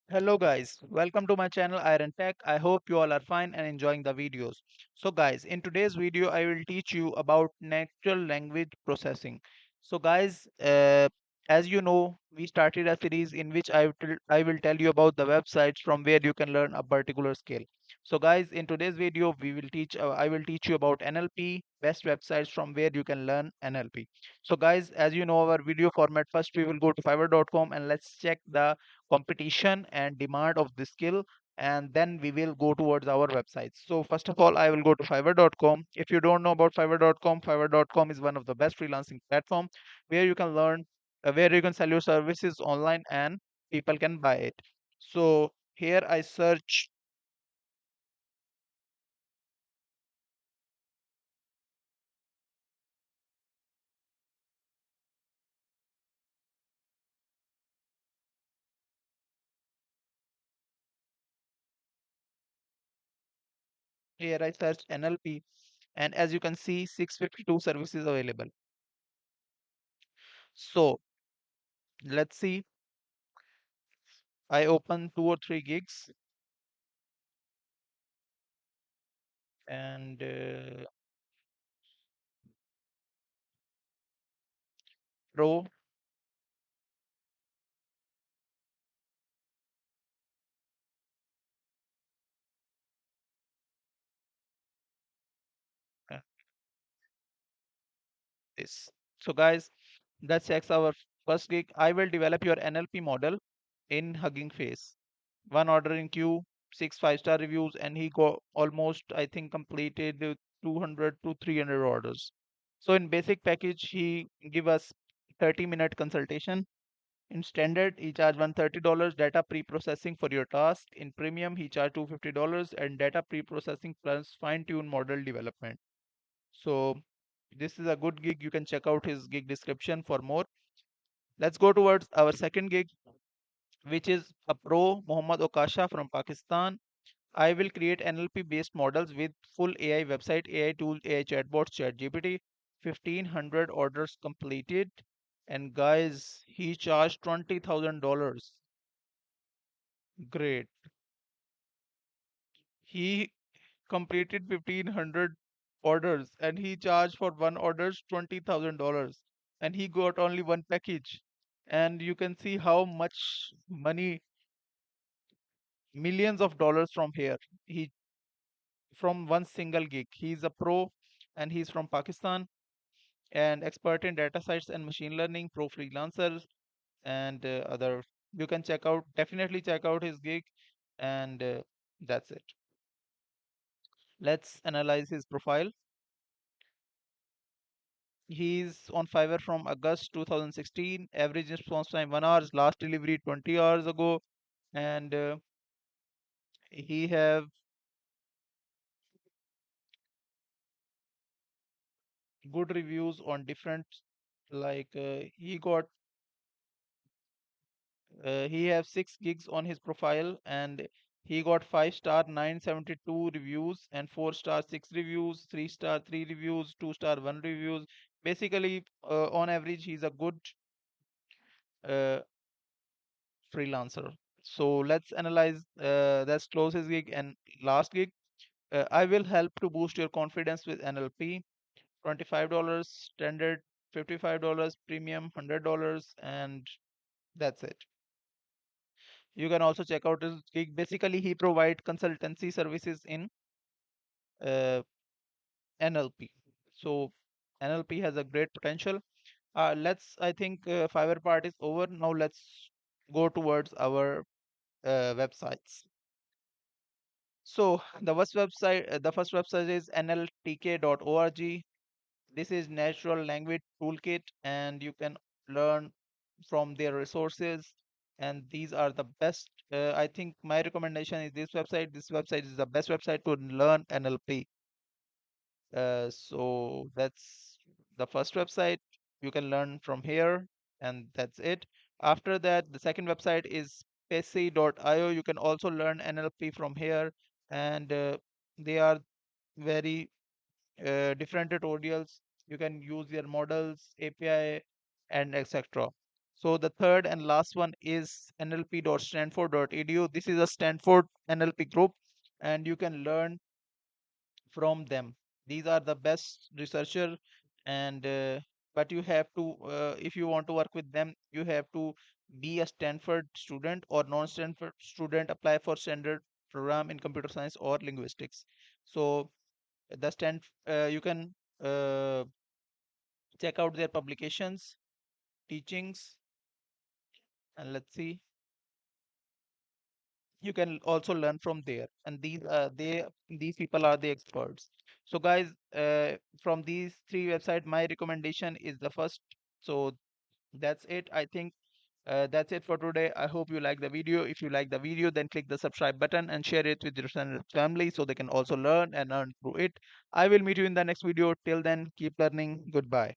Hello guys, welcome to my channel Iron Tech. I hope you all are fine and enjoying the videos. So guys, in today's video I will teach you about natural language processing. So guys, as you know, we started a series in which I will tell you about the websites from where you can learn a particular skill. So guys, in today's video I will teach you about NLP, best websites from where you can learn NLP. So guys, as you know our video format, first we will go to fiverr.com and let's check the competition and demand of this skill, and then we will go towards our websites. So first of all, I will go to fiverr.com. If you don't know about fiverr.com, fiverr.com is one of the best freelancing platform where you can learn where you can sell your services online and people can buy it. So here I search NLP, and as you can see 652 services available. So let's see, I open 2 or 3 gigs, and pro. uh, this. So guys, that checks our first gig. I will develop your NLP model in Hugging Face. One order in queue, 6 5-star reviews, and he got almost, I think, completed 200 to 300 orders. So in basic package, he give us 30-minute consultation. In standard, he charge $130 data pre-processing for your task. In premium, he charge $250 and data pre-processing plus fine-tune model development. So this is a good gig. You can check out his gig description for more. Let's go towards our second gig, which is a pro Muhammad Okasha from Pakistan. I will create NLP based models with full AI website, AI tool, AI chatbots, ChatGPT. 1500 orders completed. And guys, he charged $20,000. Great. He completed 1500 orders and he charged for one orders $20,000, and he got only one package. And you can see how much money, millions of dollars from here, he from one single gig. He's a pro and he's from Pakistan and expert in data science and machine learning, pro freelancer and other. You can definitely check out his gig, and that's it. Let's analyze his profile. He's on Fiverr from August 2016. Average response time 1 hour. Last delivery 20 hours ago, and he have good reviews on different. Like he have 6 gigs on his profile, and he got 5 star 972 reviews and 4 star 6 reviews, 3 star 3 reviews, 2 star 1 reviews. Basically, on average, he's a good uh, freelancer. So let's close his gig and last gig. I will help to boost your confidence with NLP. $25 standard, $55 premium, $100, and that's it. You can also check out his gig. Basically, he provide consultancy services in uh, NLP. So NLP has a great potential. I think Fiverr part is over. Now let's go towards our websites. So the first website is nltk.org. This is Natural Language Toolkit, and you can learn from their resources. And these are the best. I think my recommendation is this website. This website is the best website to learn NLP. So that's the first website. You can learn from here, and that's it. After that, the second website is pesi.io. You can also learn NLP from here, and they are very different tutorials. You can use their models, API, and etc. So the third and last one is nlp.stanford.edu. This is a Stanford NLP group, and you can learn from them. These are the best researcher, and but you have to, if you want to work with them, you have to be a Stanford student or non-Stanford student. Apply for standard program in computer science or linguistics. So the stand you can uh, check out their publications, teachings, and let's see, you can also learn from there. And these people are the experts. So guys, from these three websites, my recommendation is the first. So that's it, I think. That's it for today. I hope you like the video. If you like the video, then click the subscribe button and share it with your friends and family so they can also learn and earn through it. I will meet you in the next video. Till then, keep learning. Goodbye.